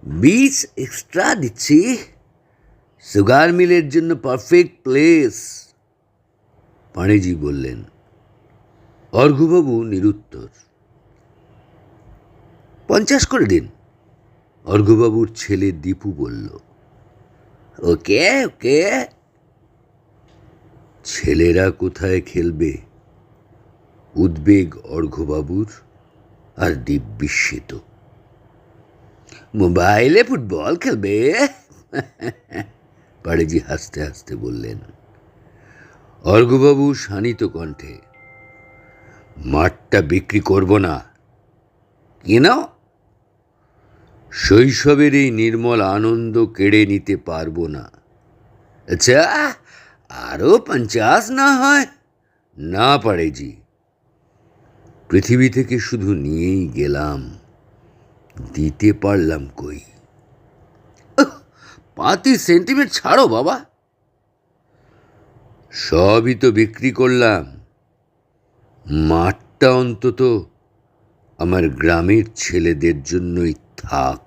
20 extra দিচ্ছি, sugar মিলের জন্য পারফেক্ট প্লেস, পাণিজি বললেন। অর্ঘ্যবাবু নিরুত্তর। 50 করে দিন, অর্ঘ্যবাবুর ছেলে দীপু বলল। ওকে ওকে। ছেলেরা কোথায় খেলবে? উদ্বেগ অর্ঘ্যবাবুর, আর দীপ বিস্মিত। মোবাইলে ফুটবল খেলবে, পাড়েজি হাসতে হাসতে বললেন। অর্ঘ্যবাবু শানিত কণ্ঠে, মাঠটা বিক্রি করব না। কেন? শৈশবের এই নির্মল আনন্দ কেড়ে নিতে পারবো না। আচ্ছা, আরো 50 না হয়? না পাড়েজি, পৃথিবী থেকে শুধু নিয়েই গেলাম, দিতে পারলাম কই। 35 সেন্টিমেন্ট ছাড়ো বাবা। সবই তো বিক্রি করলাম, মাঠটা অন্তত আমার গ্রামের ছেলেদের জন্যই থাক।